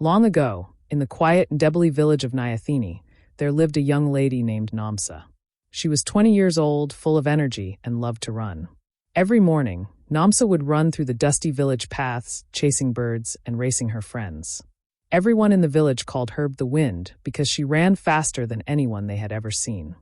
Long ago, in the quiet Ndebele village of Nyathini, there lived a young lady named Namsa. She was 20 years old, full of energy, and loved to run. Every morning, Namsa would run through the dusty village paths, chasing birds and racing her friends. Everyone in the village called her the Wind because she ran faster than anyone they had ever seen.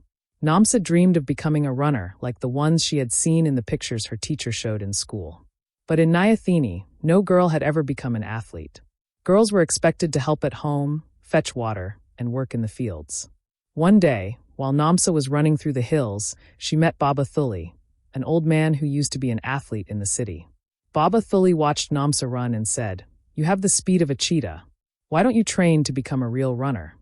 Namsa dreamed of becoming a runner like the ones she had seen in the pictures her teacher showed in school. But in Nyathini, no girl had ever become an athlete. Girls were expected to help at home, fetch water, and work in the fields. One day, while Namsa was running through the hills, she met Baba Thuli, an old man who used to be an athlete in the city. Baba Thuli watched Namsa run and said, "You have the speed of a cheetah. Why don't you train to become a real runner?"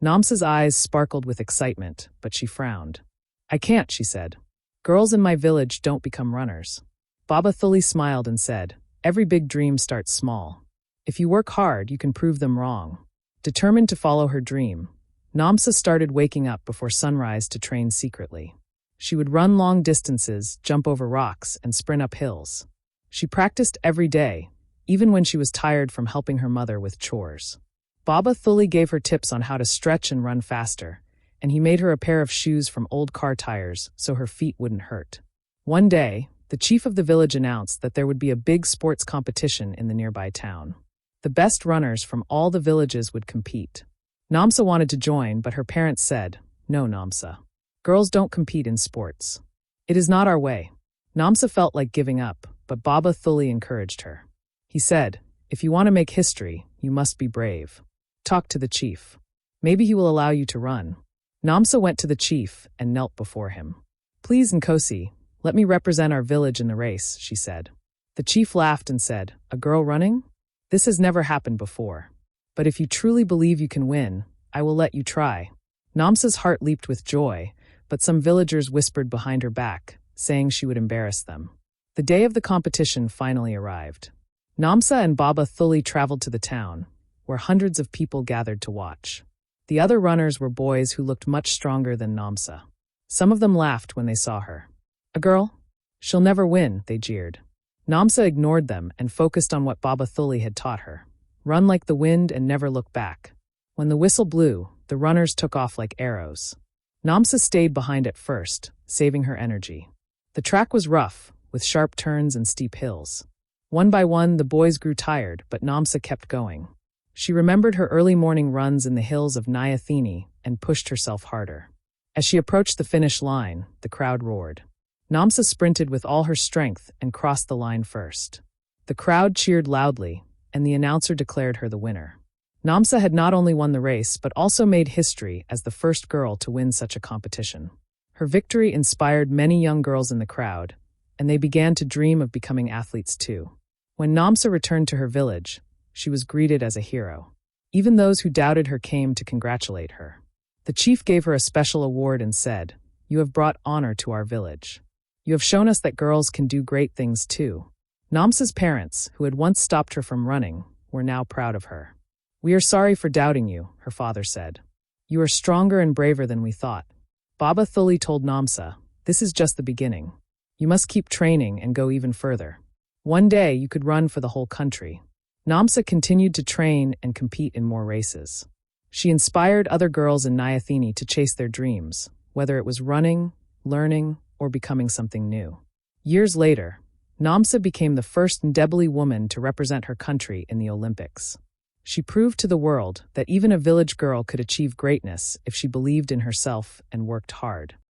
Namsa's eyes sparkled with excitement, but she frowned. "I can't," she said. "Girls in my village don't become runners." Baba Thuli smiled and said, "Every big dream starts small. If you work hard, you can prove them wrong." Determined to follow her dream, Namsa started waking up before sunrise to train secretly. She would run long distances, jump over rocks, and sprint up hills. She practiced every day, even when she was tired from helping her mother with chores. Baba Thuli gave her tips on how to stretch and run faster, and he made her a pair of shoes from old car tires so her feet wouldn't hurt. One day, the chief of the village announced that there would be a big sports competition in the nearby town. The best runners from all the villages would compete. Namsa wanted to join, but her parents said, "No, Namsa. Girls don't compete in sports. It is not our way." Namsa felt like giving up, but Baba Thuli encouraged her. He said, "If you want to make history, you must be brave. Talk to the chief. Maybe he will allow you to run." Namsa went to the chief and knelt before him. "Please, Nkosi, let me represent our village in the race," she said. The chief laughed and said, "A girl running? This has never happened before. But if you truly believe you can win, I will let you try." Namsa's heart leaped with joy, but some villagers whispered behind her back, saying she would embarrass them. The day of the competition finally arrived. Namsa and Baba Thuli traveled to the town, where hundreds of people gathered to watch. The other runners were boys who looked much stronger than Namsa. Some of them laughed when they saw her. "A girl? She'll never win," they jeered. Namsa ignored them and focused on what Baba Thuli had taught her. Run like the wind and never look back. When the whistle blew, the runners took off like arrows. Namsa stayed behind at first, saving her energy. The track was rough, with sharp turns and steep hills. One by one, the boys grew tired, but Namsa kept going. She remembered her early morning runs in the hills of Nyathini and pushed herself harder. As she approached the finish line, the crowd roared. Namsa sprinted with all her strength and crossed the line first. The crowd cheered loudly, and the announcer declared her the winner. Namsa had not only won the race, but also made history as the first girl to win such a competition. Her victory inspired many young girls in the crowd, and they began to dream of becoming athletes too. When Namsa returned to her village, she was greeted as a hero. Even those who doubted her came to congratulate her. The chief gave her a special award and said, "You have brought honor to our village. You have shown us that girls can do great things too." Namsa's parents, who had once stopped her from running, were now proud of her. "We are sorry for doubting you," her father said. "You are stronger and braver than we thought." Baba Thuli told Namsa, "This is just the beginning. You must keep training and go even further. One day you could run for the whole country." Namsa continued to train and compete in more races. She inspired other girls in Nyathini to chase their dreams, whether it was running, learning, or becoming something new. Years later, Namsa became the first Ndebele woman to represent her country in the Olympics. She proved to the world that even a village girl could achieve greatness if she believed in herself and worked hard.